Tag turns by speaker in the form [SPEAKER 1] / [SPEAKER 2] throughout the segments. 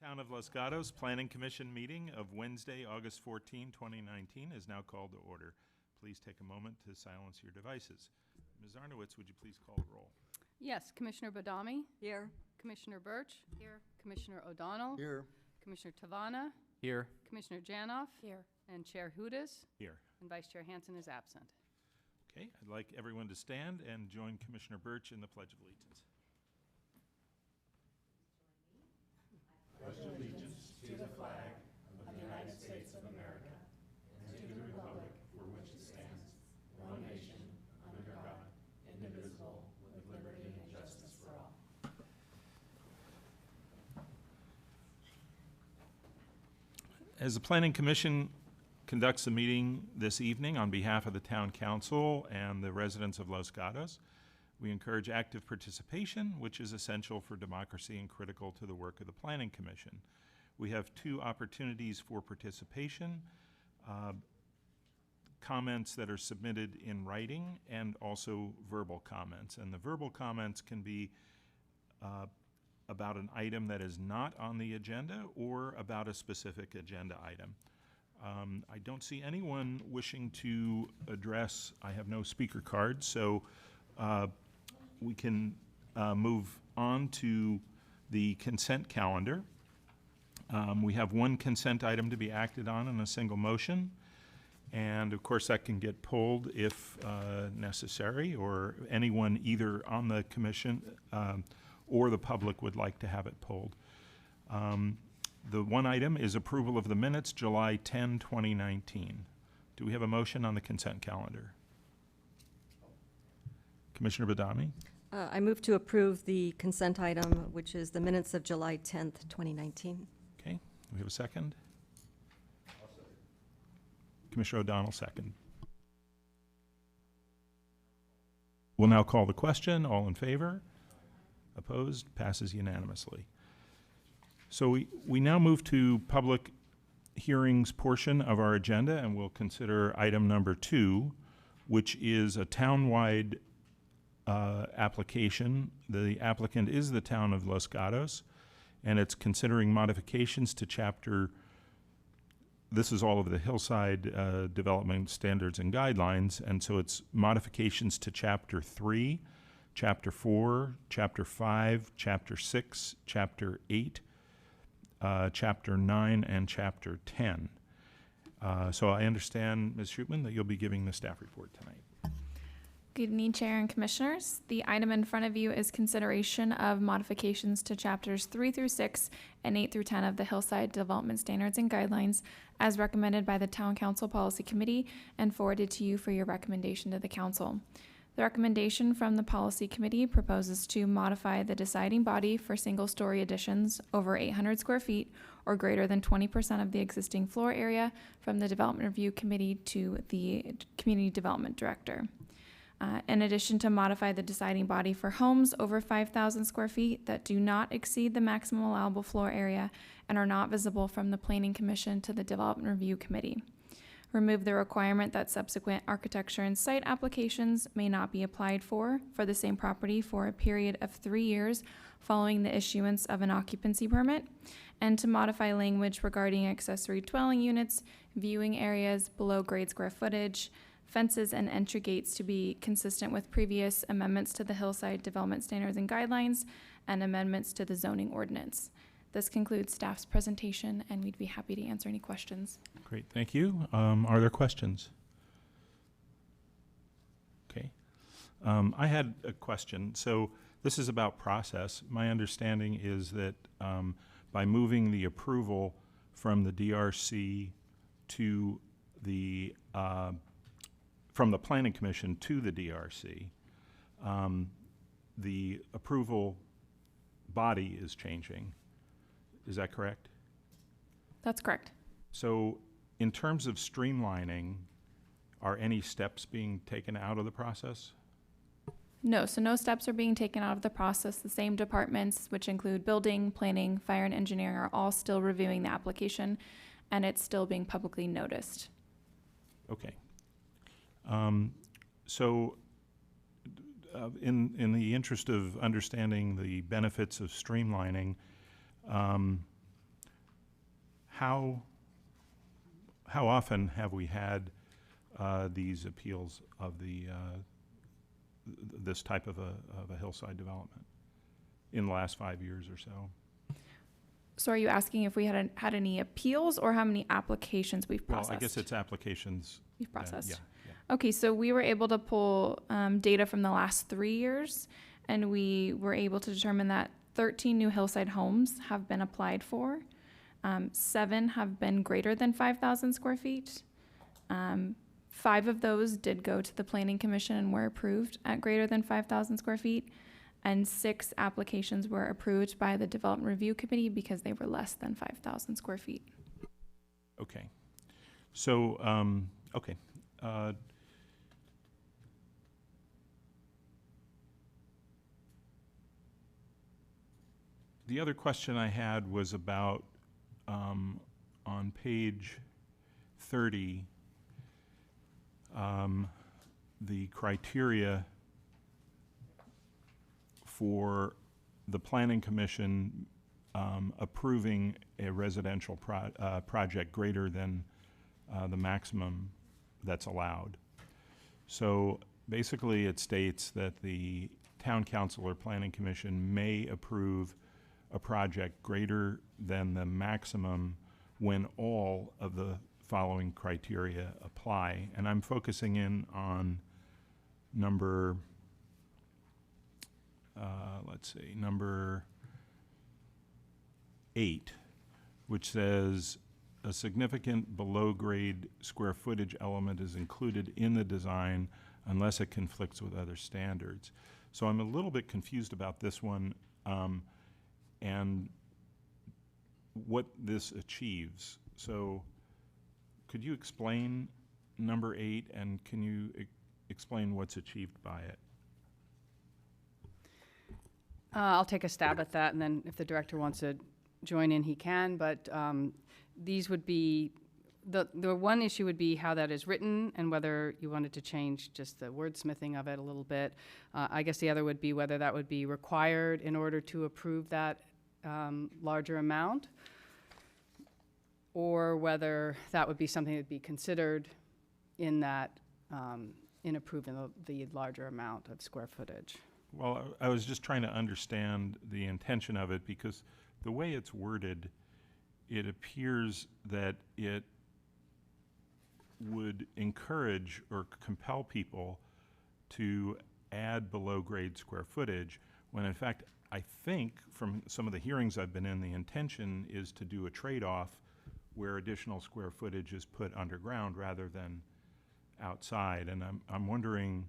[SPEAKER 1] Town of Los Gatos Planning Commission meeting of Wednesday, August 14, 2019 is now called to order. Please take a moment to silence your devices. Ms. Arnowitz, would you please call the roll?
[SPEAKER 2] Yes, Commissioner Badami.
[SPEAKER 3] Here.
[SPEAKER 2] Commissioner Birch. Here. Commissioner O'Donnell.
[SPEAKER 4] Here.
[SPEAKER 2] Commissioner Tavana.
[SPEAKER 4] Here.
[SPEAKER 2] Commissioner Janoff.
[SPEAKER 3] Here.
[SPEAKER 2] And Chair Hudas.
[SPEAKER 1] Here.
[SPEAKER 2] And Vice Chair Hansen is absent.
[SPEAKER 1] Okay, I'd like everyone to stand and join Commissioner Birch in the Pledge of Allegiance. As the Planning Commission conducts a meeting this evening on behalf of the Town Council and the residents of Los Gatos, we encourage active participation, which is essential for democracy and critical to the work of the Planning Commission. We have two opportunities for participation, comments that are submitted in writing and also verbal comments. And the verbal comments can be about an item that is not on the agenda or about a specific agenda item. I don't see anyone wishing to address. I have no speaker cards, so we can move on to the consent calendar. We have one consent item to be acted on in a single motion, and of course that can get pulled if necessary, or anyone either on the commission or the public would like to have it pulled. The one item is approval of the minutes, July 10, 2019. Do we have a motion on the consent calendar? Commissioner Badami?
[SPEAKER 3] I move to approve the consent item, which is the minutes of July 10th, 2019.
[SPEAKER 1] Okay, do we have a second? Commissioner O'Donnell, second. We'll now call the question. All in favor? Opposed? Passes unanimously. So we now move to public hearings portion of our agenda, and we'll consider item number 2, which is a townwide application. The applicant is the town of Los Gatos, and it's considering modifications to chapter, this is all of the hillside development standards and guidelines, and so it's modifications to chapter 3, chapter 4, chapter 5, chapter 6, chapter 8, chapter 9, and chapter 10. So I understand, Ms. Schutman, that you'll be giving the staff report tonight.
[SPEAKER 5] Good evening, Chair and Commissioners. The item in front of you is consideration of modifications to chapters 3 through 6 and 8 through 10 of the Hillside Development Standards and Guidelines as recommended by the Town Council Policy Committee and forwarded to you for your recommendation to the Council. The recommendation from the Policy Committee proposes to modify the deciding body for single-story additions over 800 square feet or greater than 20% of the existing floor area from the Development Review Committee to the Community Development Director. In addition, to modify the deciding body for homes over 5,000 square feet that do not exceed the maximum allowable floor area and are not visible from the Planning Commission to the Development Review Committee. Remove the requirement that subsequent architecture and site applications may not be applied for the same property for a period of 3 years following the issuance of an occupancy permit, and to modify language regarding accessory dwelling units, viewing areas, below grade square footage, fences, and entry gates to be consistent with previous amendments to the Hillside Development Standards and Guidelines and amendments to the zoning ordinance. This concludes staff's presentation, and we'd be happy to answer any questions.
[SPEAKER 1] Great, thank you. Are there questions? Okay. I had a question. So this is about process. My understanding is that by moving the approval from the DRC to the from the Planning Commission to the DRC, the approval body is changing. Is that correct?
[SPEAKER 5] That's correct.
[SPEAKER 1] So in terms of streamlining, are any steps being taken out of the process?
[SPEAKER 5] No, so no steps are being taken out of the process. The same departments, which include building, planning, fire, and engineering, are all still reviewing the application, and it's still being publicly noticed.
[SPEAKER 1] Okay. So in the interest of understanding the benefits of streamlining, how often have we had these appeals of this type of a hillside development in the last 5 years or so?
[SPEAKER 5] So are you asking if we had any appeals or how many applications we've processed?
[SPEAKER 1] Well, I guess it's applications.
[SPEAKER 5] We've processed.
[SPEAKER 1] Yeah.
[SPEAKER 5] Okay, so we were able to pull data from the last 3 years, and we were able to determine that 13 new hillside homes have been applied for. 7 have been greater than 5,000 square feet. 5 of those did go to the Planning Commission and were approved at greater than 5,000 square feet. And 6 applications were approved by the Development Review Committee because they were less than 5,000 square feet.
[SPEAKER 1] Okay. So, okay. The other question I had was about, on page 30, the criteria for the Planning Commission approving a residential project greater than the maximum that's allowed. So basically it states that the Town Council or Planning Commission may approve a project greater than the maximum when all of the following criteria apply. And I'm focusing in on number, number 8, which says a significant below-grade square footage element is included in the design unless it conflicts with other standards. So I'm a little bit confused about this one and what this achieves. So could you explain number 8, and can you explain what's achieved by it?
[SPEAKER 2] I'll take a stab at that, and then if the director wants to join in, he can. But these would be, the one issue would be how that is written and whether you wanted to change just the wordsmithing of it a little bit. I guess the other would be whether that would be required in order to approve that larger amount, or whether that would be something that would be considered in that, in approving the larger amount of square footage.
[SPEAKER 1] Well, I was just trying to understand the intention of it, because the way it's worded, it appears that it would encourage or compel people to add below-grade square footage, when in fact, I think from some of the hearings I've been in, the intention is to do a trade-off where additional square footage is put underground rather than outside. And I'm wondering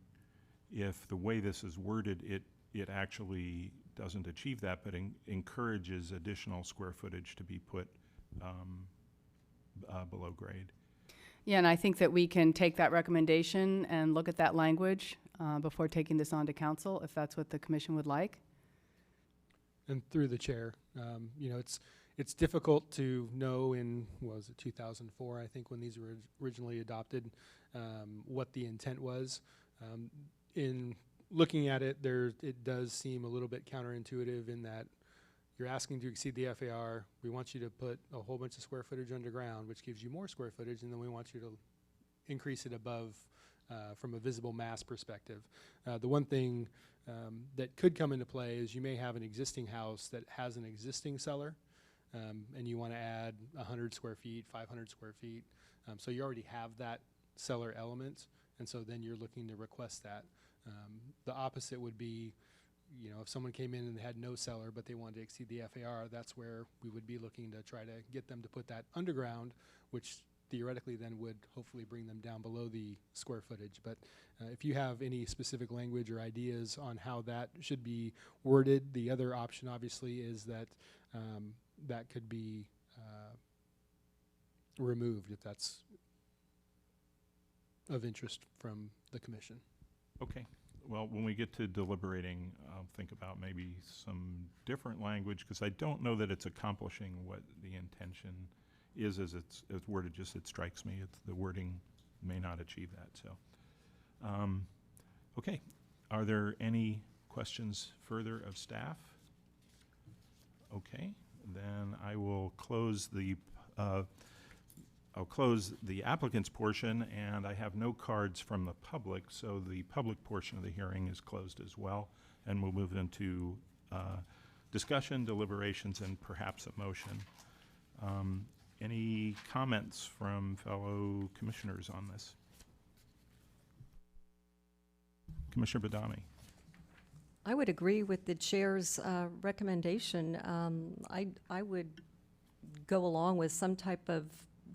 [SPEAKER 1] if the way this is worded, it actually doesn't achieve that, but encourages additional square footage to be put below grade.
[SPEAKER 2] Yeah, and I think that we can take that recommendation and look at that language before taking this on to council, if that's what the commission would like.
[SPEAKER 4] And through the chair, you know, it's difficult to know in, what was it, 2004, I think, when these were originally adopted, what the intent was. In looking at it, it does seem a little bit counterintuitive in that you're asking to exceed the FAR. We want you to put a whole bunch of square footage underground, which gives you more square footage, and then we want you to increase it above from a visible mass perspective. The one thing that could come into play is you may have an existing house that has an existing cellar, and you want to add 100 square feet, 500 square feet. So you already have that cellar element, and so then you're looking to request that. The opposite would be, you know, if someone came in and they had no cellar but they wanted to exceed the FAR, that's where we would be looking to try to get them to put that underground, which theoretically then would hopefully bring them down below the square footage. But if you have any specific language or ideas on how that should be worded, the other option obviously is that that could be removed if that's of interest from the commission.
[SPEAKER 1] Okay. Well, when we get to deliberating, I'll think about maybe some different language, because I don't know that it's accomplishing what the intention is as it's worded. Just, it strikes me, the wording may not achieve that. So, okay. Are there any questions further of staff? Okay. Then I will close the I'll close the applicant's portion, and I have no cards from the public, so the public portion of the hearing is closed as well, and we'll move into discussion, deliberations, and perhaps a motion. Any comments from fellow commissioners on this? Commissioner Badami.
[SPEAKER 3] I would agree with the chair's recommendation. I would go along with some type of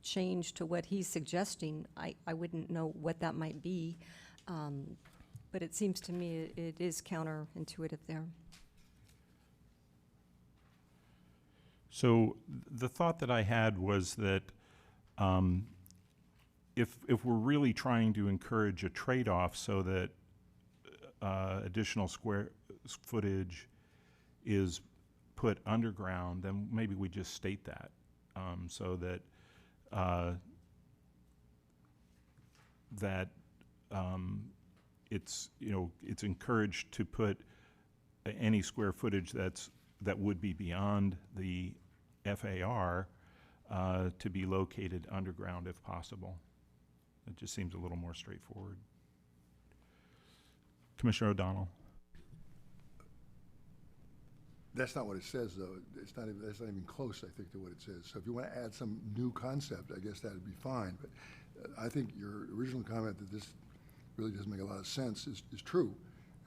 [SPEAKER 3] change to what he's suggesting. I wouldn't know what that might be, but it seems to me it is counterintuitive there.
[SPEAKER 1] So the thought that I had was that if we're really trying to encourage a trade-off so that additional square footage is put underground, then maybe we just state that so that it's, you know, it's encouraged to put any square footage that would be beyond the FAR to be located underground if possible. It just seems a little more straightforward. Commissioner O'Donnell.
[SPEAKER 6] That's not what it says, though. It's not even, that's not even close, I think, to what it says. So if you want to add some new concept, I guess that would be fine. But I think your original comment that this really doesn't make a lot of sense is true.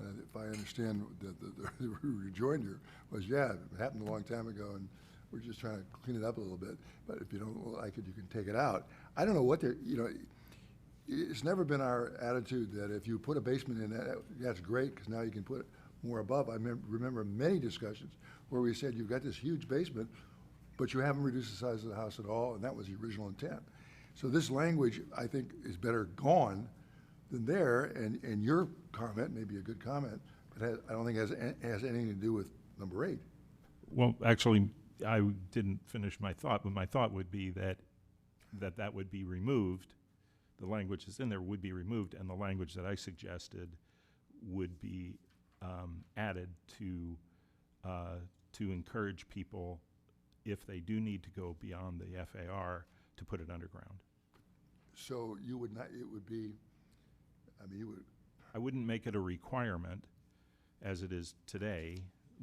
[SPEAKER 6] If I understand the rejoinder was, yeah, it happened a long time ago, and we're just trying to clean it up a little bit. But if you don't like it, you can take it out. I don't know what they're, you know, it's never been our attitude that if you put a basement in, that's great, because now you can put more above. I remember many discussions where we said, you've got this huge basement, but you haven't reduced the size of the house at all, and that was the original intent. So this language, I think, is better gone than there, and your comment may be a good comment, but I don't think it has anything to do with number 8.
[SPEAKER 1] Well, actually, I didn't finish my thought, but my thought would be that would be removed. The language that's in there would be removed, and the language that I suggested would be added to encourage people, if they do need to go beyond the FAR, to put it underground.
[SPEAKER 6] So you would not, it would be, I mean, you would.
[SPEAKER 1] I wouldn't make it a requirement, as it is today,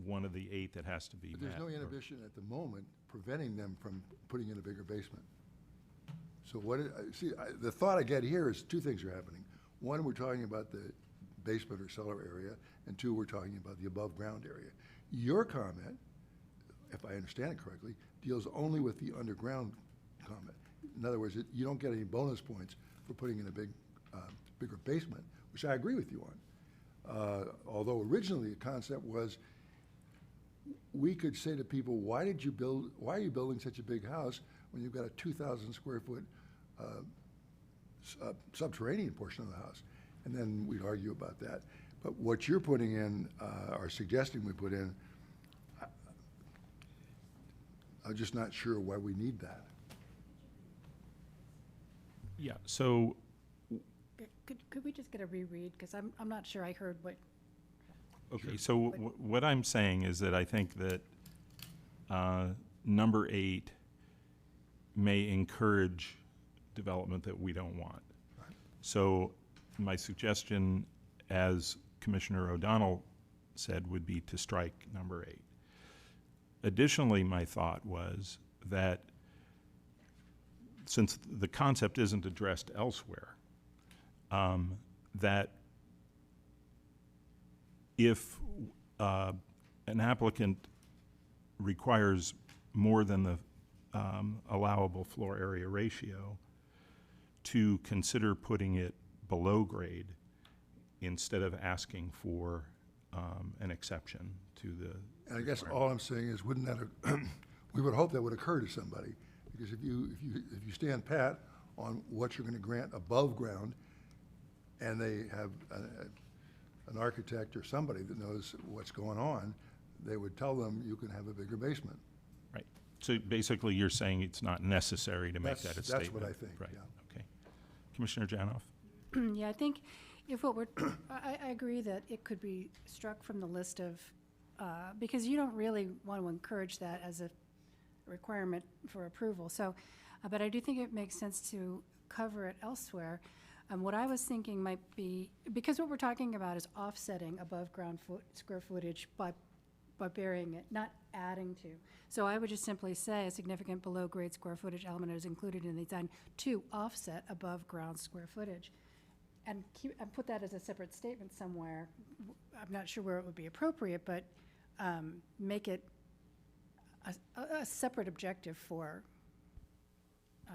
[SPEAKER 1] one of the 8 that has to be met.
[SPEAKER 6] But there's no inhibition at the moment preventing them from putting in a bigger basement. So the thought I get here is 2 things are happening. One, we're talking about the basement or cellar area, and 2, we're talking about the above ground area. Your comment, if I understand it correctly, deals only with the underground comment. In other words, you don't get any bonus points for putting in a bigger basement, which I agree with you on. Although originally the concept was, we could say to people, why are you building such a big house when you've got a 2,000 square foot subterranean portion of the house? And then we'd argue about that. But what you're putting in, or suggesting we put in, I'm just not sure why we need that.
[SPEAKER 1] Yeah, so,
[SPEAKER 7] Could we just get a reread? Because I'm not sure I heard what.
[SPEAKER 1] okay, so what I'm saying is that I think that number 8 may encourage development that we don't want.
[SPEAKER 6] Right.
[SPEAKER 1] So my suggestion, as Commissioner O'Donnell said, would be to strike number 8. Additionally, my thought was that since the concept isn't addressed elsewhere, that if an applicant requires more than the allowable floor area ratio, to consider putting it below grade instead of asking for an exception to the.
[SPEAKER 6] And I guess all I'm saying is, wouldn't that, we would hope that would occur to somebody, because if you stand pat on what you're going to grant above ground, and they have an architect or somebody that knows what's going on, they would tell them you can have a bigger basement.
[SPEAKER 1] Right. So basically, you're saying it's not necessary to make that a statement.
[SPEAKER 6] That's what I think,
[SPEAKER 1] Right.
[SPEAKER 6] yeah.
[SPEAKER 1] Okay. Commissioner Janoff?
[SPEAKER 7] Yeah, I think if what we're, I agree that it could be struck from the list of, because you don't really want to encourage that as a requirement for approval. So, but I do think it makes sense to cover it elsewhere. What I was thinking might be, because what we're talking about is offsetting above ground square footage by burying it, not adding to. So I would just simply say a significant below grade square footage element is included in the design to offset above ground square footage. And put that as a separate statement somewhere. I'm not sure where it would be appropriate, but make it a separate objective for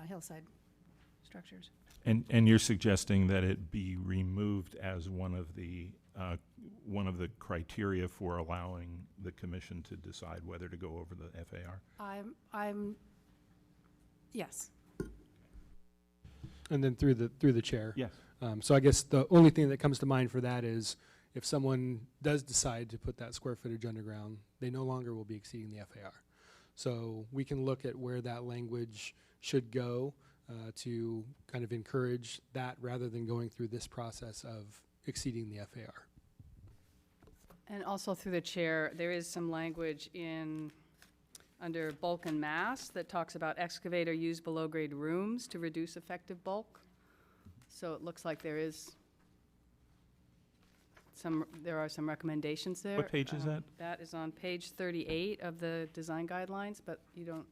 [SPEAKER 7] hillside structures.
[SPEAKER 1] And you're suggesting that it be removed as one of the criteria for allowing the commission to decide whether to go over the FAR?
[SPEAKER 7] Yes.
[SPEAKER 4] And then through the chair.
[SPEAKER 1] Yes.
[SPEAKER 4] So I guess the only thing that comes to mind for that is if someone does decide to put that square footage underground, they no longer will be exceeding the FAR. So we can look at where that language should go to kind of encourage that rather than going through this process of exceeding the FAR.
[SPEAKER 2] And also through the chair, there is some language under bulk and mass that talks about excavate or use below grade rooms to reduce effective bulk. So it looks like there are some recommendations there.
[SPEAKER 1] What page is that?
[SPEAKER 2] That is on page 38 of the design guidelines, but you don't.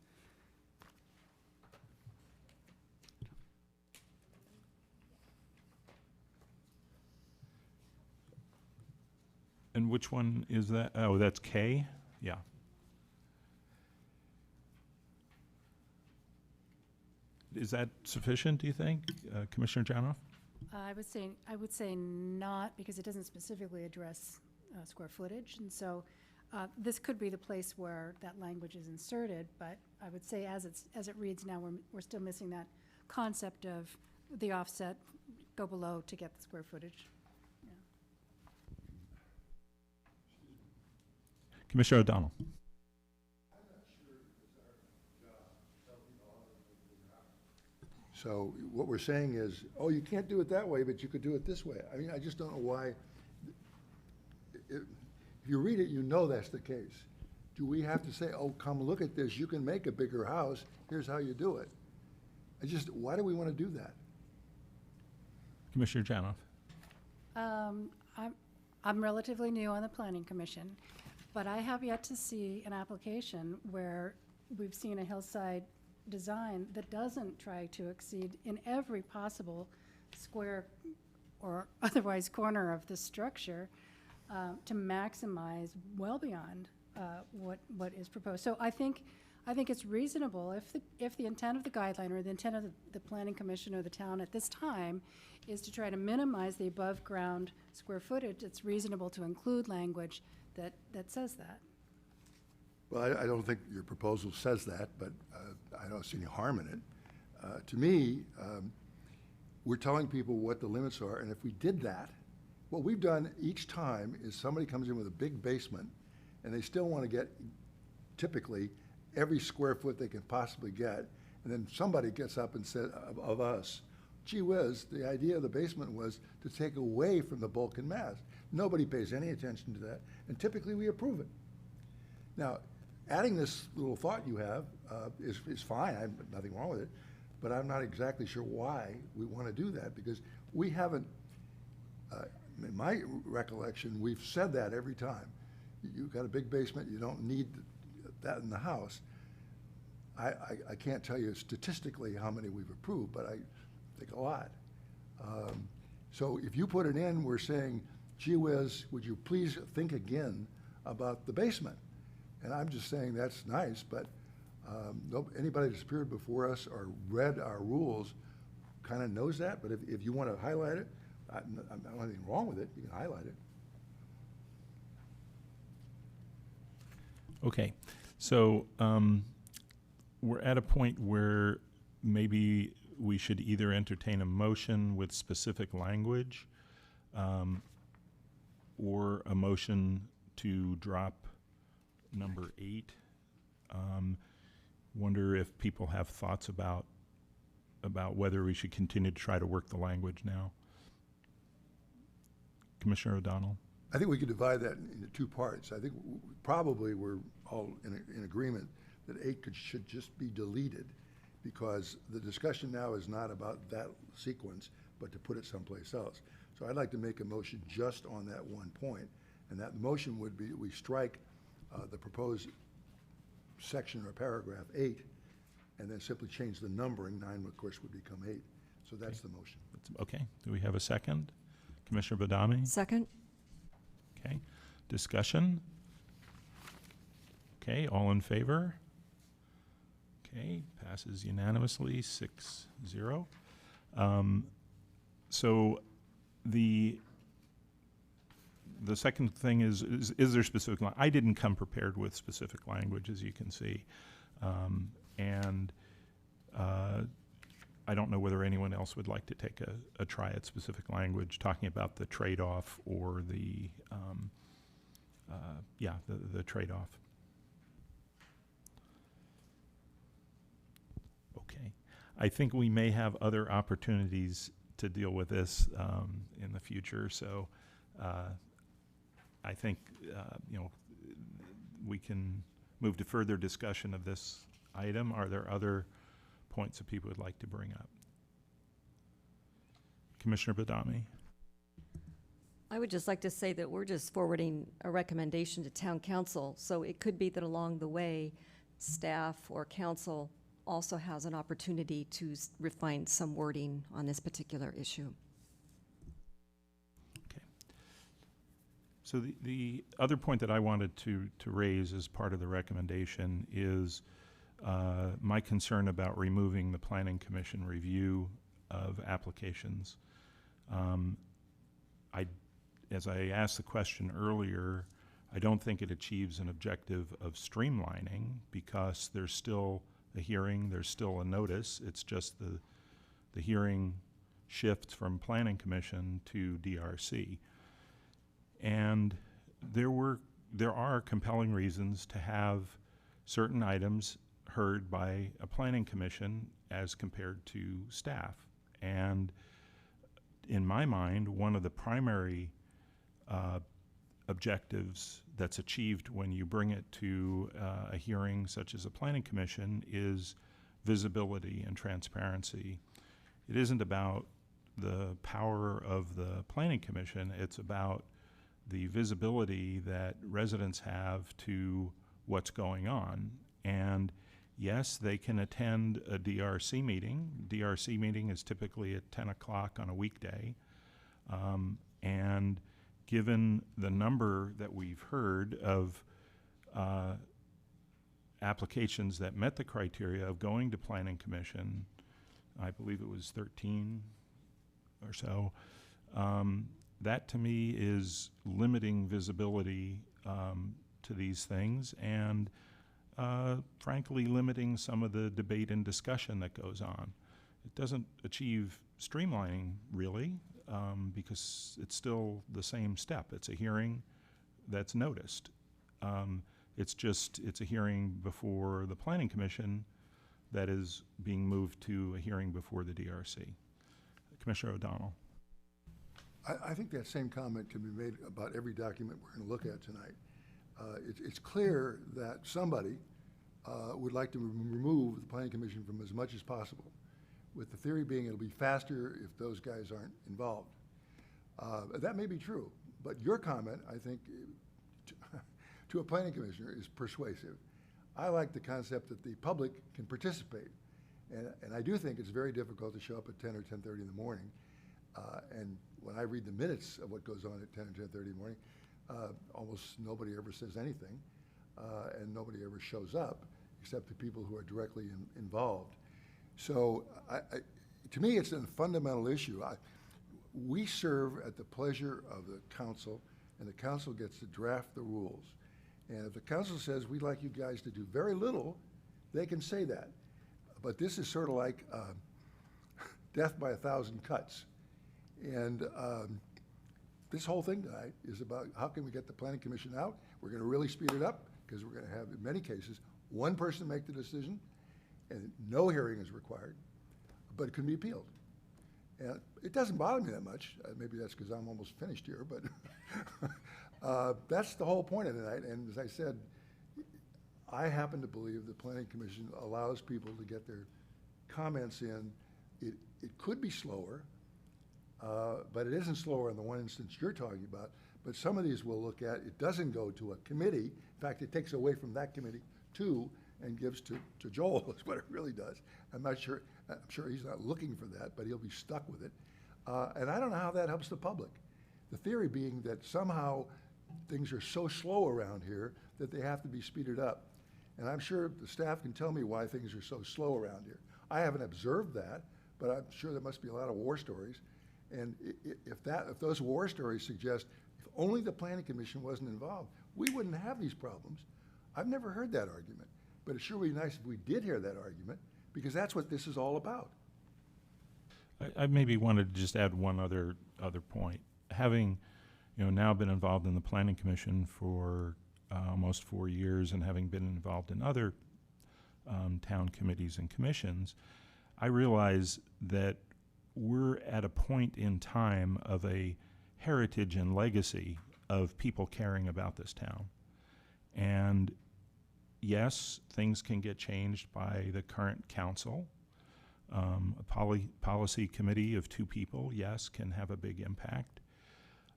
[SPEAKER 1] And which one is that? Oh, that's K? Yeah. Is that sufficient, do you think, Commissioner Janoff?
[SPEAKER 7] I would say not, because it doesn't specifically address square footage, and so this could be the place where that language is inserted. But I would say, as it reads now, we're still missing that concept of the offset, go below to get the square footage. Yeah.
[SPEAKER 1] Commissioner O'Donnell.
[SPEAKER 6] So what we're saying is, oh, you can't do it that way, but you could do it this way. I mean, I just don't know why. If you read it, you know that's the case. Do we have to say, oh, come look at this, you can make a bigger house, here's how you do it? Why do we want to do that?
[SPEAKER 1] Commissioner Janoff.
[SPEAKER 7] I'm relatively new on the Planning Commission, but I have yet to see an application where we've seen a hillside design that doesn't try to exceed in every possible square or otherwise corner of the structure to maximize well beyond what is proposed. So I think it's reasonable if the intent of the guideline or the intent of the Planning Commission or the town at this time is to try to minimize the above ground square footage, it's reasonable to include language that says that.
[SPEAKER 6] Well, I don't think your proposal says that, but I don't see any harm in it. To me, we're telling people what the limits are, and if we did that, what we've done each time is somebody comes in with a big basement, and they still want to get, typically, every square foot they can possibly get, and then somebody gets up and says, of us, gee whiz, the idea of the basement was to take away from the bulk and mass. Nobody pays any attention to that, and typically we approve it. Now, adding this little thought you have is fine. I have nothing wrong with it, but I'm not exactly sure why we want to do that, because we haven't, in my recollection, we've said that every time. You've got a big basement, you don't need that in the house. I can't tell you statistically how many we've approved, but I think a lot. So if you put it in, we're saying, gee whiz, would you please think again about the basement? And I'm just saying that's nice, but anybody that's appeared before us or read our rules kind of knows that. But if you want to highlight it, I don't have anything wrong with it. You can highlight it.
[SPEAKER 1] Okay, so we're at a point where maybe we should either entertain a motion with specific language or a motion to drop number 8. Wonder if people have thoughts about whether we should continue to try to work the language now. Commissioner O'Donnell?
[SPEAKER 6] I think we could divide that into two parts. I think probably we're all in agreement that 8 should just be deleted, because the discussion now is not about that sequence, but to put it someplace else. So I'd like to make a motion just on that one point, and that motion would be, we strike the proposed section or paragraph 8, and then simply change the numbering. 9, of course, would become 8. So that's the motion.
[SPEAKER 1] Okay, do we have a second? Commissioner Badami?
[SPEAKER 3] Second?
[SPEAKER 1] Okay, discussion? Okay, all in favor? Okay, passes unanimously, 6-0. So the second thing is there specific, I didn't come prepared with specific language, as you can see. And I don't know whether anyone else would like to take a try at specific language, talking about the trade-off or the trade-off. Okay. I think we may have other opportunities to deal with this in the future, so I think we can move to further discussion of this item. Are there other points that people would like to bring up? Commissioner Badami?
[SPEAKER 3] I would just like to say that we're just forwarding a recommendation to town council, so it could be that along the way, staff or council also has an opportunity to refine some wording on this particular issue.
[SPEAKER 1] Okay. So the other point that I wanted to raise as part of the recommendation is my concern about removing the Planning Commission review of applications. As I asked the question earlier, I don't think it achieves an objective of streamlining, because there's still a hearing, there's still a notice. It's just the hearing shifts from Planning Commission to DRC. And there are compelling reasons to have certain items heard by a Planning Commission as compared to staff. And in my mind, one of the primary objectives that's achieved when you bring it to a hearing such as a Planning Commission is visibility and transparency. It isn't about the power of the Planning Commission, it's about the visibility that residents have to what's going on. And yes, they can attend a DRC meeting. DRC meeting is typically at 10 o'clock on a weekday. And given the number that we've heard of applications that met the criteria of going to Planning Commission, I believe it was 13 or so, that to me is limiting visibility to these things, and frankly limiting some of the debate and discussion that goes on. It doesn't achieve streamlining really, because it's still the same step. It's a hearing that's noticed. It's a hearing before the Planning Commission that is being moved to a hearing before the DRC. Commissioner O'Donnell.
[SPEAKER 6] I think that same comment can be made about every document we're going to look at tonight. It's clear that somebody would like to remove the Planning Commission from as much as possible, with the theory being it'll be faster if those guys aren't involved. That may be true, but your comment, I think, to a Planning Commissioner is persuasive. I like the concept that the public can participate, and I do think it's very difficult to show up at 10 or 10:30 in the morning, and when I read the minutes of what goes on at 10 or 10:30 in the morning, almost nobody ever says anything, and nobody ever shows up, except the people who are directly involved. So to me, it's a fundamental issue. We serve at the pleasure of the council, and the council gets to draft the rules. And if the council says, we'd like you guys to do very little, they can say that. But this is sort of like death by 1,000 cuts. And this whole thing tonight is about how can we get the Planning Commission out. We're going to really speed it up, because we're going to have, in many cases, one person make the decision, and no hearing is required, but it can be appealed. And it doesn't bother me that much. Maybe that's because I'm almost finished here, but that's the whole point of tonight. And as I said, I happen to believe the planning commission allows people to get their comments in. It could be slower, but it isn't slower in the one instance you're talking about. But some of these we'll look at, it doesn't go to a committee. In fact, it takes away from that committee too and gives to Joel, is what it really does. I'm sure he's not looking for that, but he'll be stuck with it. And I don't know how that helps the public. The theory being that somehow things are so slow around here that they have to be speeded up. And I'm sure the staff can tell me why things are so slow around here. I haven't observed that, but I'm sure there must be a lot of war stories. And if those war stories suggest if only the planning commission wasn't involved, we wouldn't have these problems. I've never heard that argument, but it sure would be nice if we did hear that argument, because that's what this is all about.
[SPEAKER 1] I maybe wanted to just add one other point. Having, now been involved in the Planning Commission for almost 4 years, and having been involved in other town committees and commissions, I realize that we're at a point in time of a heritage and legacy of people caring about this town. And yes, things can get changed by the current council. A policy committee of 2 people, yes, can have a big impact.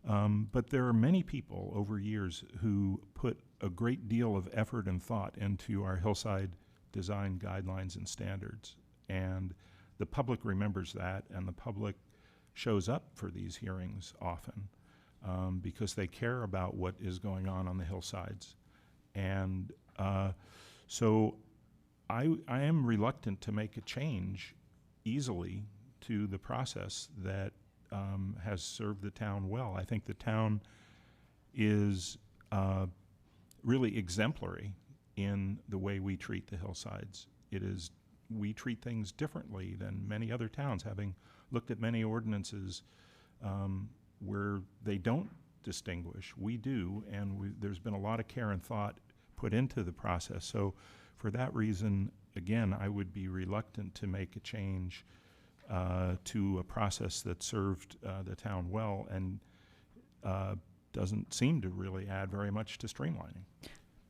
[SPEAKER 1] But there are many people over years who put a great deal of effort and thought into our hillside design guidelines and standards. And the public remembers that, and the public shows up for these hearings often because they care about what is going on the hillsides. And so I am reluctant to make a change easily to the process that has served the town well. I think the town is really exemplary in the way we treat the hillsides. We treat things differently than many other towns, having looked at many ordinances where they don't distinguish. We do, and there's been a lot of care and thought put into the process. So for that reason, again, I would be reluctant to make a change to a process that served the town well and doesn't seem to really add very much to streamlining.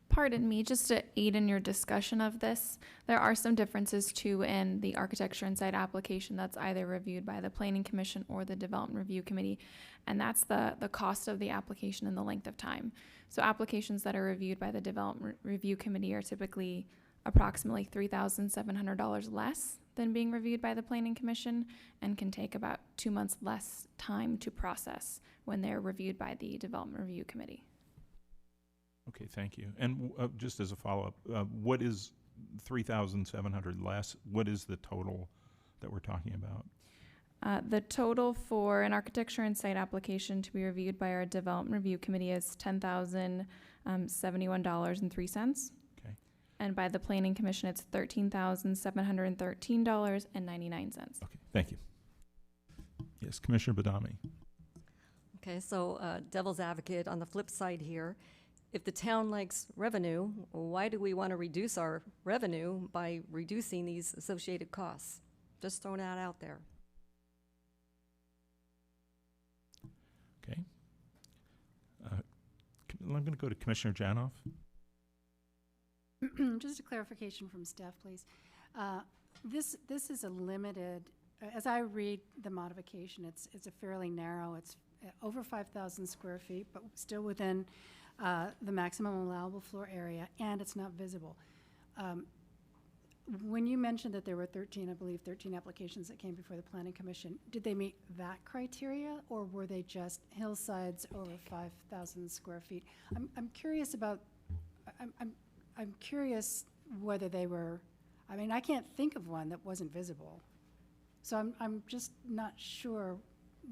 [SPEAKER 5] Pardon me, just to aid in your discussion of this, there are some differences too in the architecture and site application that's either reviewed by the Planning Commission or the Development Review Committee, and that's the cost of the application and the length of time. So applications that are reviewed by the Development Review Committee are typically approximately $3,700 less than being reviewed by the Planning Commission, and can take about 2 months less time to process when they're reviewed by the Development Review Committee.
[SPEAKER 1] Okay, thank you. And just as a follow-up, what is 3,700 less? What is the total that we're talking about?
[SPEAKER 5] The total for an architecture and site application to be reviewed by our Development Review Committee is $10,071.03.
[SPEAKER 1] Okay.
[SPEAKER 5] And by the Planning Commission, it's $13,713.99.
[SPEAKER 1] Okay, thank you. Yes, Commissioner Badami.
[SPEAKER 3] Okay, so devil's advocate on the flip side here. If the town likes revenue, why do we want to reduce our revenue by reducing these associated costs? Just throwing that out there.
[SPEAKER 1] Okay. I'm going to go to Commissioner Janoff.
[SPEAKER 7] Just a clarification from staff, please. This is a limited, as I read the modification, it's a fairly narrow, it's over 5,000 square feet, but still within the maximum allowable floor area, and it's not visible. When you mentioned that there were 13 applications that came before the Planning Commission, did they meet that criteria, or were they just hillsides over 5,000 square feet? I'm curious about, I'm curious whether they were, I can't think of one that wasn't visible. So I'm just not sure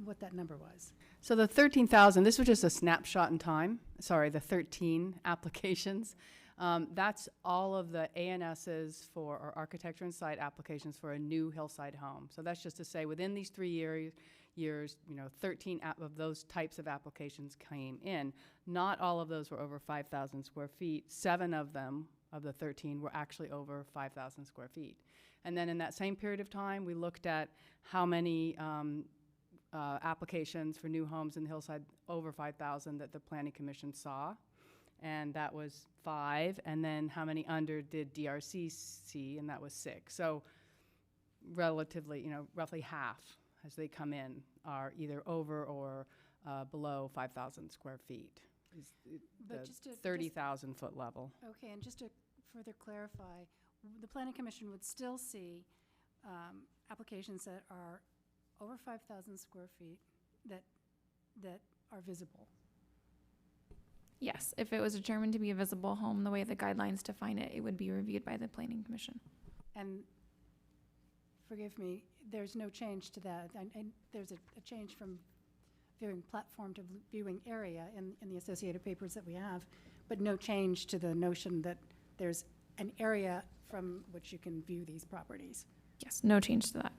[SPEAKER 7] what that number was.
[SPEAKER 2] So the 13,000, this was just a snapshot in time. Sorry, the 13 applications. That's all of the ANSs for, or architecture and site applications for a new hillside home. So that's just to say within these 3 years, 13 of those types of applications came in. Not all of those were over 5,000 square feet. 7 of them, of the 13, were actually over 5,000 square feet. And then in that same period of time, we looked at how many applications for new homes in the hillside over 5,000 that the Planning Commission saw. and that was 5. And then how many under did DRC see, and that was 6. So relatively, roughly half as they come in are either over or below 5,000 square feet. Is
[SPEAKER 7] But
[SPEAKER 2] the
[SPEAKER 7] just to-
[SPEAKER 2] 30,000 foot level.
[SPEAKER 7] Okay, and just to further clarify, the planning commission would still see applications that are over 5,000 square feet that are visible.
[SPEAKER 5] Yes, if it was determined to be a visible home, the way the guidelines define it, it would be reviewed by the planning commission.
[SPEAKER 7] And forgive me, there's no change to that. And there's a change from viewing platform to viewing area in the associated papers that we have, but no change to the notion that there's an area from which you can view these properties.
[SPEAKER 5] Yes, no change to that.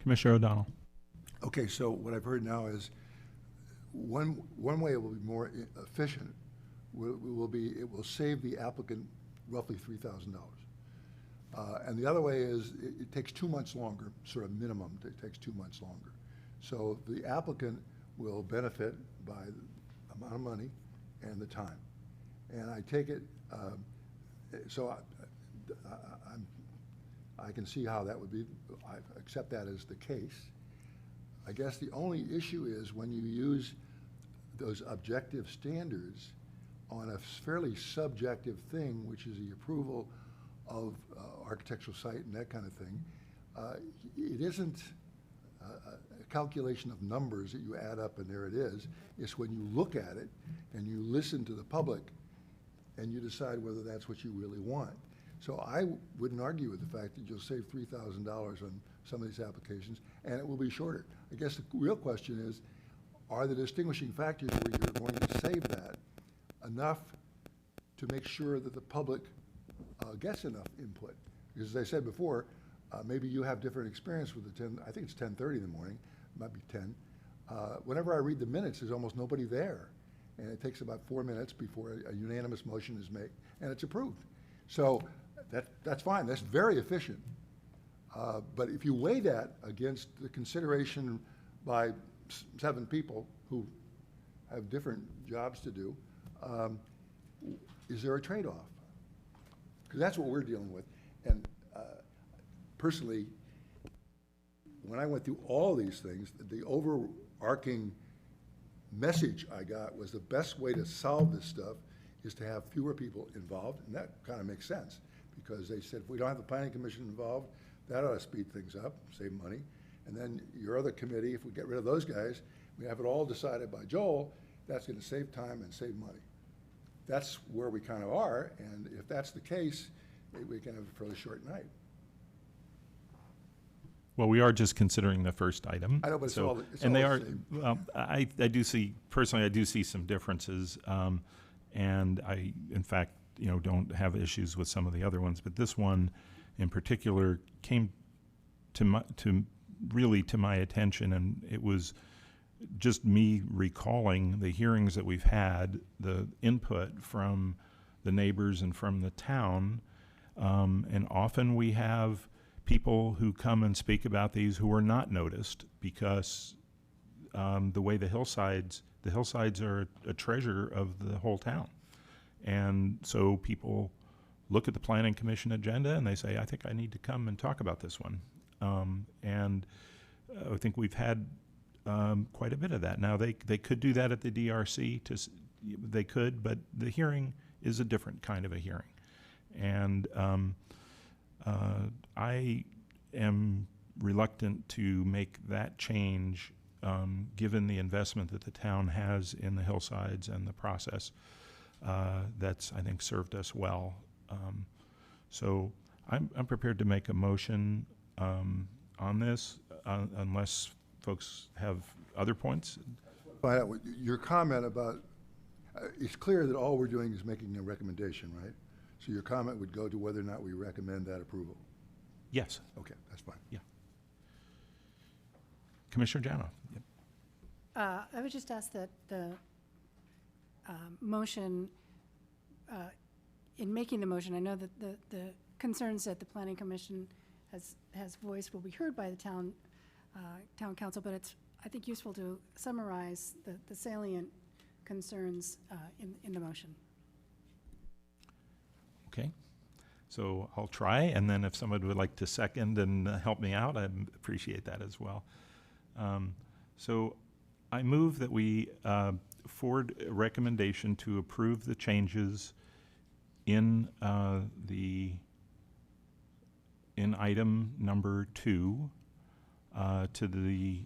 [SPEAKER 1] Commissioner O'Donnell.
[SPEAKER 6] Okay, so what I've heard now is one way it will be more efficient will be it will save the applicant roughly $3,000. And the other way is it takes 2 months longer, sort of minimum, it takes 2 months longer. So the applicant will benefit by the amount of money and the time. And I take it, so I can see how that would be, I accept that as the case. I guess the only issue is when you use those objective standards on a fairly subjective thing, which is the approval of architectural site and that kind of thing, it isn't a calculation of numbers that you add up and there it is. It's when you look at it and you listen to the public and you decide whether that's what you really want. So I wouldn't argue with the fact that you'll save $3,000 on some of these applications, and it will be shorter. I guess the real question is, are the distinguishing factors where you're going to save that enough to make sure that the public gets enough input? Because as I said before, maybe you have different experience with the 10, I think it's 10:30 in the morning, it might be 10. Whenever I read the minutes, there's almost nobody there. And it takes about 4 minutes before a unanimous motion is made, and it's approved. So that's fine, that's very efficient. But if you weigh that against the consideration by 7 people who have different jobs to do, is there a trade-off? Because that's what we're dealing with. And personally, when I went through all these things, the overarching message I got was the best way to solve this stuff is to have fewer people involved, and that kind of makes sense, because they said if we don't have the planning commission involved, that ought to speed things up, save money. And then your other committee, if we get rid of those guys, we have it all decided by Joel, that's going to save time and save money. That's where we kind of are, and if that's the case, maybe we can have a fairly short night.
[SPEAKER 1] Well, we are just considering the first item.
[SPEAKER 6] I know, but it's
[SPEAKER 1] so-
[SPEAKER 6] all the
[SPEAKER 1] And they
[SPEAKER 6] same.
[SPEAKER 1] are, well, I do see, personally, I do see some differences. And I, in fact, don't have issues with some of the other ones. But this one in particular came to my attention, and it was just me recalling the hearings that we've had, the input from the neighbors and from the town. And often we have people who come and speak about these who are not noticed because the way the hillsides are a treasure of the whole town. And so people look at the planning commission agenda and they say, I think I need to come and talk about this one. And I think we've had quite a bit of that. Now, they could do that at the DRC, they could, but the hearing is a different kind of a hearing. And I am reluctant to make that change given the investment that the town has in the hillsides and the process that's, I think, served us well. So I'm prepared to make a motion on this unless folks have other points.
[SPEAKER 6] Find out what your comment about, it's clear that all we're doing is making a recommendation, right? So your comment would go to whether or not we recommend that approval.
[SPEAKER 1] Yes.
[SPEAKER 6] Okay, that's fine.
[SPEAKER 1] Commissioner Janoff. Yep.
[SPEAKER 7] I would just ask that the motion, in making the motion, I know that the concerns that the planning commission has voiced will be heard by the town council, but it's, I think, useful to summarize the salient concerns in the motion.
[SPEAKER 1] Okay, so I'll try, and then if somebody would like to second and help me out, I'd appreciate that as well. So I move that we forward a recommendation to approve the changes in in item number 2 to the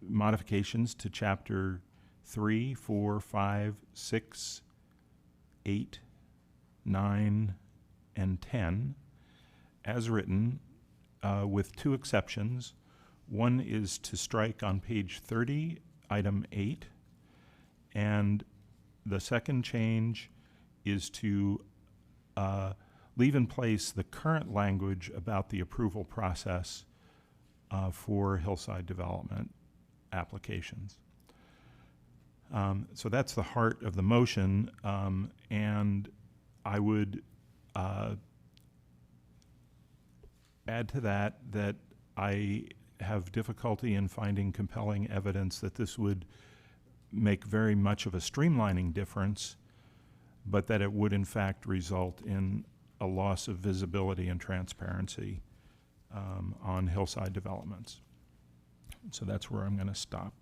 [SPEAKER 1] modifications to chapter 3, 4, 5, 6, 8, 9, and 10 as written, with 2 exceptions. One is to strike on page 30, item 8, and the second change is to leave in place the current language about the approval process for hillside development applications. So that's the heart of the motion, and I would add to that that I have difficulty in finding compelling evidence that this would make very much of a streamlining difference, but that it would in fact result in a loss of visibility and transparency on hillside developments. So that's where I'm going to stop.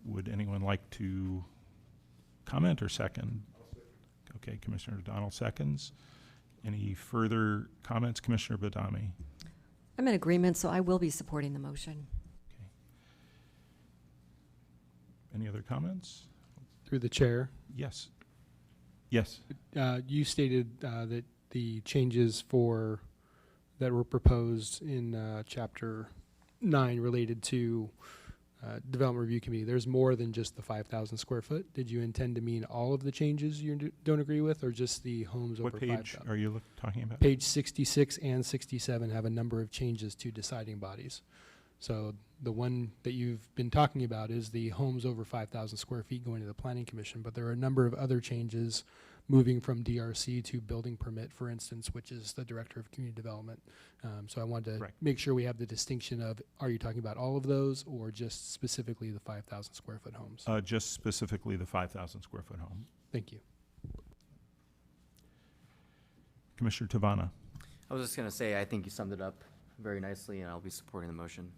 [SPEAKER 1] Would anyone like to comment or second? Okay, Commissioner O'Donnell seconds. Any further comments, Commissioner Badami?
[SPEAKER 3] I'm in agreement, so I will be supporting the motion.
[SPEAKER 1] Okay. Any other comments?
[SPEAKER 4] Through the chair,
[SPEAKER 1] Yes. Yes.
[SPEAKER 4] you stated that the changes that were proposed in chapter 9 related to Development Review Committee. There's more than just the 5,000 square foot. Did you intend to mean all of the changes you don't agree with, or just the homes
[SPEAKER 1] What
[SPEAKER 4] over
[SPEAKER 1] page
[SPEAKER 4] 5,000?
[SPEAKER 1] are you talking about?
[SPEAKER 4] Page 66 and 67 have a number of changes to deciding bodies. So the one that you've been talking about is the homes over 5,000 square feet going to the Planning Commission, but there are a number of other changes moving from DRC to building permit, for instance, which is the Director of Community Development. So I wanted to
[SPEAKER 1] Correct.
[SPEAKER 4] make sure we have the distinction of, are you talking about all of those or just specifically the 5,000 square foot homes?
[SPEAKER 1] Just specifically the 5,000 square foot home.
[SPEAKER 4] Thank you.
[SPEAKER 1] Commissioner Tavana.
[SPEAKER 8] I was just going to say, I think you summed it up very nicely, and I'll be supporting the motion.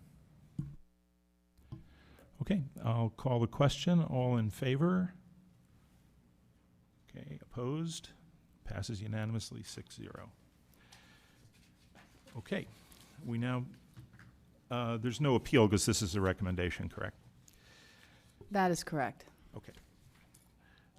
[SPEAKER 1] Okay, I'll call the question. All in favor? Okay, opposed? Passes unanimously, 6-0. Okay, we now, there's no appeal because this is a recommendation, correct?
[SPEAKER 2] That is correct.
[SPEAKER 1] Okay.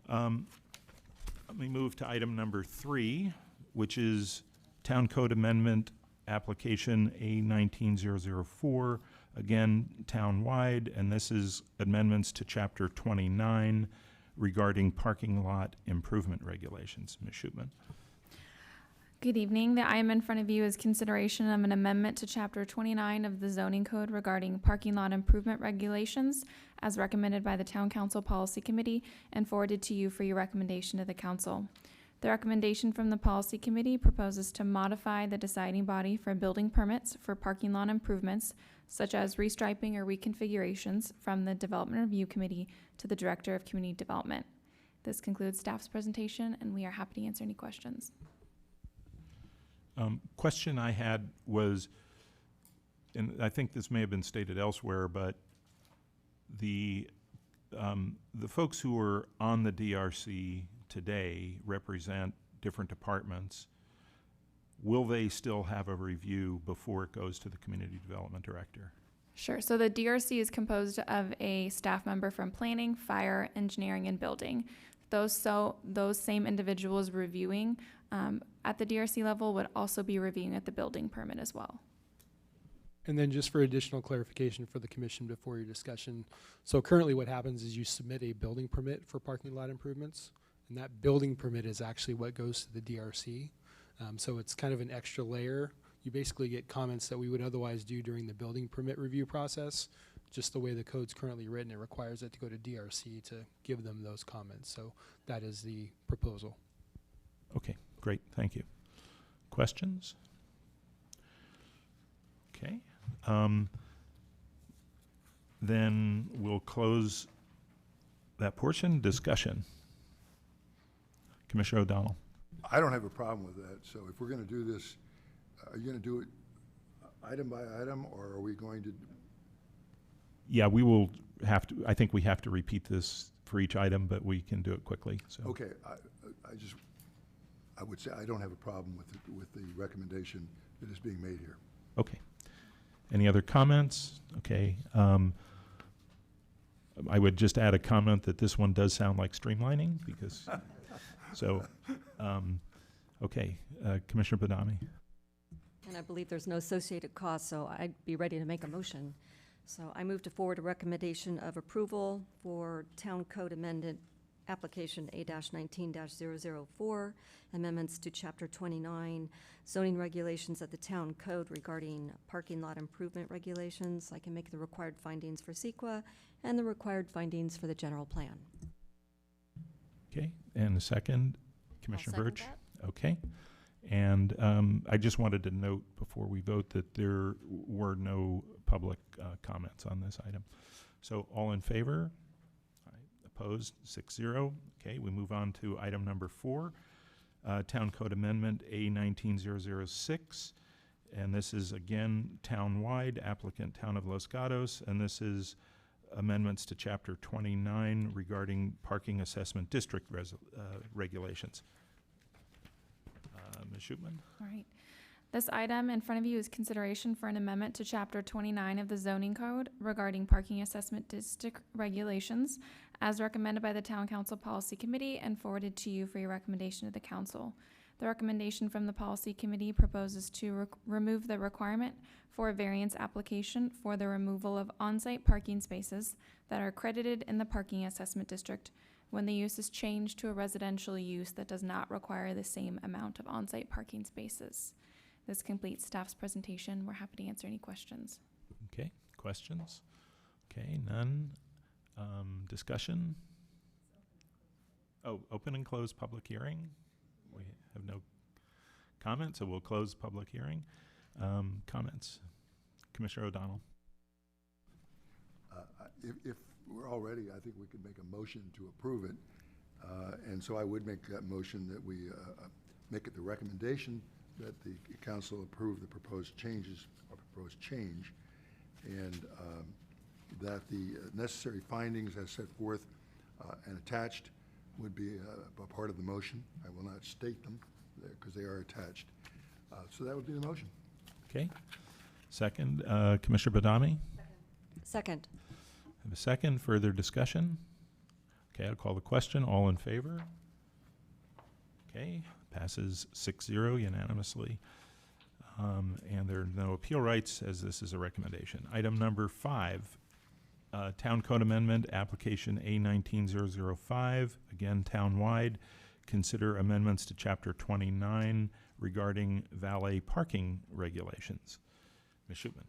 [SPEAKER 1] Let me move to item number 3, which is Town Code Amendment Application A19004, again, town-wide, and this is amendments to Chapter 29 regarding parking lot improvement regulations. Ms. Schutman.
[SPEAKER 5] Good evening. The item in front of you is consideration of an amendment to Chapter 29 of the zoning code regarding parking lot improvement regulations as recommended by the Town Council Policy Committee and forwarded to you for your recommendation to the Council. The recommendation from the Policy Committee proposes to modify the deciding body for building permits for parking lot improvements, such as restriping or reconfigurations, from the Development Review Committee to the Director of Community Development. This concludes staff's presentation, and we are happy to answer any questions.
[SPEAKER 1] Question I had was, and I think this may have been stated elsewhere, but the folks who are on the DRC today represent different departments. Will they still have a review before it goes to the Community Development Director?
[SPEAKER 5] Sure. So the DRC is composed of a staff member from planning, fire, engineering, and building. Those same individuals reviewing at the DRC level would also be reviewing at the building permit as well.
[SPEAKER 4] And then just for additional clarification for the commission before your discussion. So currently what happens is you submit a building permit for parking lot improvements, and that building permit is actually what goes to the DRC. So it's kind of an extra layer. You basically get comments that we would otherwise do during the building permit review process. Just the way the code's currently written, it requires it to go to DRC to give them those comments. So that is the proposal.
[SPEAKER 1] Okay, great, thank you. Questions? Okay. Then we'll close that portion. Discussion. Commissioner O'Donnell.
[SPEAKER 6] I don't have a problem with that, so if we're gonna do this, are you gonna do it item by item, or are we going to,
[SPEAKER 1] Yeah, we will have to, I think we have to repeat this for each item, but we can do it quickly, so.
[SPEAKER 6] okay, I would say I don't have a problem with the recommendation that is being made here.
[SPEAKER 1] Okay. Any other comments? Okay. I would just add a comment that this one does sound like streamlining because, so, okay. Commissioner Badami.
[SPEAKER 3] And I believe there's no associated cost, so I'd be ready to make a motion. So I move to forward a recommendation of approval for Town Code Amendment Application A-19-004, amendments to Chapter 29, zoning regulations of the Town Code regarding parking lot improvement regulations. I can make the required findings for CEQA and the required findings for the general plan.
[SPEAKER 1] Okay. And a second, Commissioner
[SPEAKER 3] second
[SPEAKER 1] Birch. Okay. And I just wanted to note before we vote that there were no public comments on this item. So all in favor? Opposed? 6-0. Okay, we move on to item number 4, Town Code Amendment A-19-006. And this is, again, town-wide, applicant Town of Los Gatos. And this is amendments to Chapter 29 regarding parking assessment district regulations. Ms. Schupman?
[SPEAKER 5] All right. This item in front of you is consideration for an amendment to Chapter 29 of the zoning code regarding parking assessment district regulations as recommended by the Town Council Policy Committee and forwarded to you for your recommendation to the council. The recommendation from the Policy Committee proposes to remove the requirement for a variance application for the removal of on-site parking spaces that are accredited in the parking assessment district when the use is changed to a residential use that does not require the same amount of on-site parking spaces. This completes staff's presentation. We're happy to answer any questions.
[SPEAKER 1] Okay, questions? Okay, none. Discussion? Oh, open and close public hearing? We have no comments, so we'll close public hearing. Comments? Commissioner O'Donnell?
[SPEAKER 6] If we're all ready, I think we could make a motion to approve it. And so I would make that motion that we make it the recommendation that the council approve the proposed changes, or proposed change, and that the necessary findings as set forth and attached would be a part of the motion. I will not state them because they are attached. So that would be the motion.
[SPEAKER 1] Okay. Second, Commissioner Badami?
[SPEAKER 3] Second.
[SPEAKER 1] Have a second. Further discussion? Okay, I'll call the question. All in favor? Okay, passes 6-0 unanimously. And there are no appeal rights as this is a recommendation. Item number 5, Town Code Amendment, Application A-19-005, again, town-wide. Consider amendments to Chapter 29 regarding valet parking regulations. Ms. Schupman.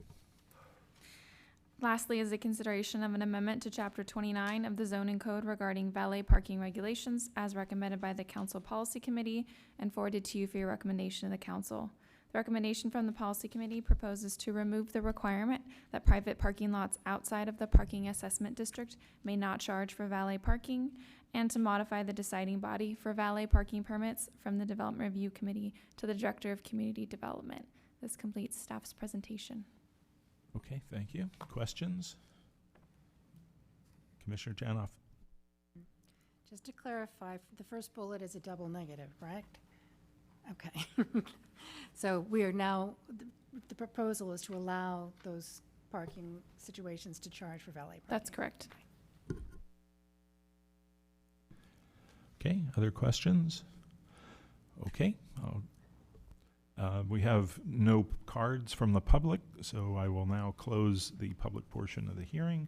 [SPEAKER 5] Lastly is a consideration of an amendment to Chapter 29 of the zoning code regarding valet parking regulations as recommended by the Council Policy Committee and forwarded to you for your recommendation to the Council. The recommendation from the Policy Committee proposes to remove the requirement that private parking lots outside of the parking assessment district may not charge for valet parking and to modify the deciding body for valet parking permits from the Development Review Committee to the Director of Community Development. This completes staff's presentation.
[SPEAKER 1] Okay, thank you. Questions? Commissioner Janoff.
[SPEAKER 7] Just to clarify, the first bullet is a double negative, right? Okay. So we are now, the proposal is to allow those parking situations to charge for valet parking.
[SPEAKER 5] That's correct.
[SPEAKER 1] Okay, other questions? Okay, we have no cards from the public, so I will now close the public portion of the hearing,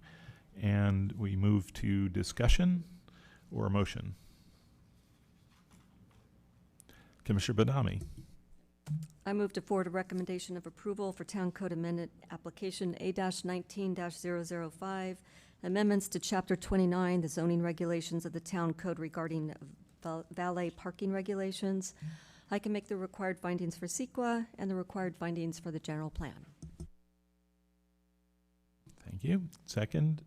[SPEAKER 1] and we move to discussion or a motion. Commissioner Badami.
[SPEAKER 3] I move to forward a recommendation of approval for Town Code Amendment Application A-19-005, amendments to Chapter 29, the zoning regulations of the Town Code regarding valet parking regulations. I can make the required findings for CEQA and the required findings for the general plan.
[SPEAKER 1] Thank you. Second,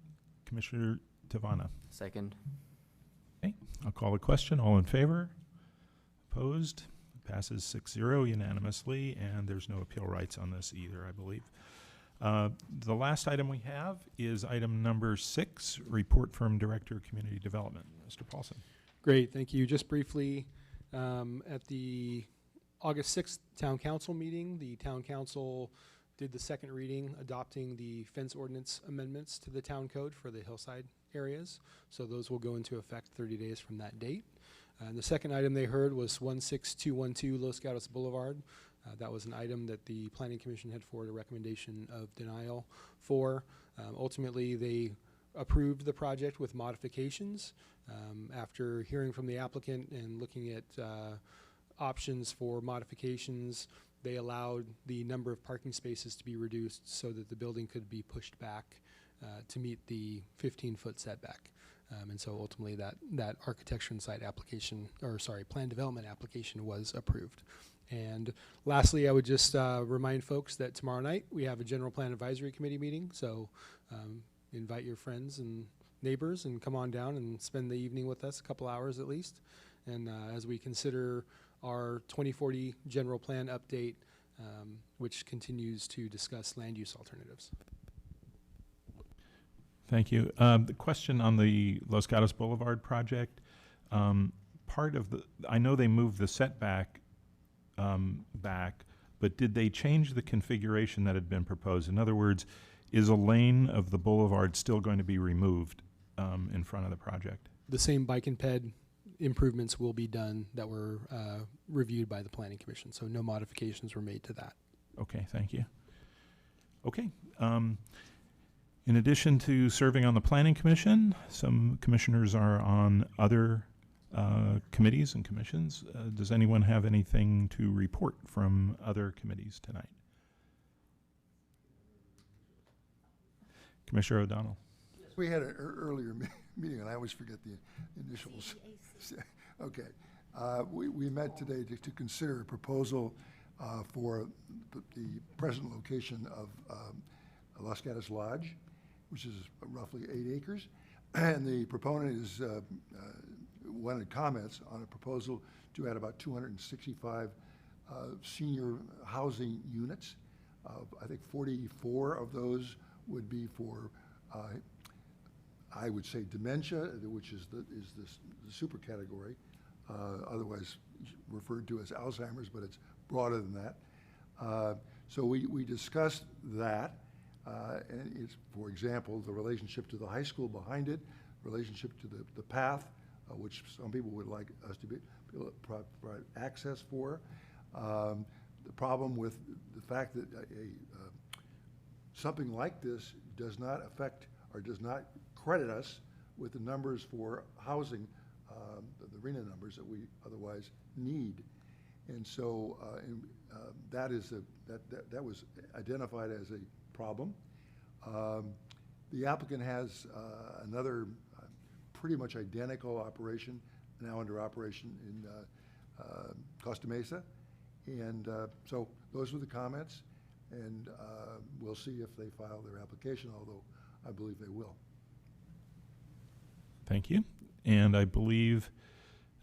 [SPEAKER 1] Commissioner Tavana.
[SPEAKER 8] Second.
[SPEAKER 1] I'll call the question. All in favor? Opposed? Passes 6-0 unanimously, and there's no appeal rights on this either, I believe. The last item we have is item number 6, report from Director of Community Development. Mr. Paulson.
[SPEAKER 4] Great, thank you. Just briefly, at the August 6th Town Council meeting, the Town Council did the second reading, adopting the fence ordinance amendments to the town code for the hillside areas. So those will go into effect 30 days from that date. And the second item they heard was 16212 Los Gatos Boulevard. That was an item that the Planning Commission had forwarded a recommendation of denial for. Ultimately, they approved the project with modifications. After hearing from the applicant and looking at options for modifications, they allowed the number of parking spaces to be reduced so that the building could be pushed back to meet the 15-foot setback. And so ultimately that architecture and site application, or sorry, plan development application was approved. And lastly, I would just remind folks that tomorrow night we have a general plan advisory committee meeting. So invite your friends and neighbors and come on down and spend the evening with us, a couple hours at least. And as we consider our 2040 general plan update, which continues to discuss land use alternatives.
[SPEAKER 1] Thank you. The question on the Los Gatos Boulevard project, part of the, I know they moved the setback back, but did they change the configuration that had been proposed? In other words, is a lane of the boulevard still going to be removed in front of the project?
[SPEAKER 4] The same bike and ped improvements will be done that were reviewed by the Planning Commission, so no modifications were made to that.
[SPEAKER 1] Okay, thank you. Okay. In addition to serving on the Planning Commission, some commissioners are on other committees and commissions. Does anyone have anything to report from other committees tonight? Commissioner O'Donnell.
[SPEAKER 6] We had an earlier meeting, and I always forget the initials. Okay. We met today to consider a proposal for the present location of Los Gatos Lodge, which is roughly 8 acres. And the proponent is wanted comments on a proposal to add about 265 senior housing units. I think 44 of those would be for I would say dementia, which is the super category, otherwise referred to as Alzheimer's, but it's broader than that. So we discussed that, and it's, for example, the relationship to the high school behind it, relationship to the path, which some people would like us to be able to provide access for. The problem with the fact that something like this does not affect or does not credit us with the numbers for housing, the RENA numbers that we otherwise need. And so that was identified as a problem. The applicant has another pretty much identical operation now under operation in Costa Mesa. And so those were the comments, and we'll see if they file their application, although I believe they will.
[SPEAKER 1] Thank you. And I believe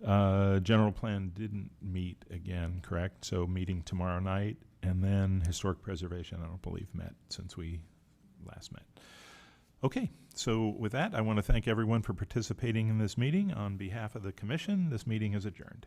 [SPEAKER 1] general plan didn't meet again, correct? So meeting tomorrow night, and then historic preservation, I don't believe, met since we last met. Okay, so with that, I want to thank everyone for participating in this meeting. On behalf of the commission, this meeting is adjourned.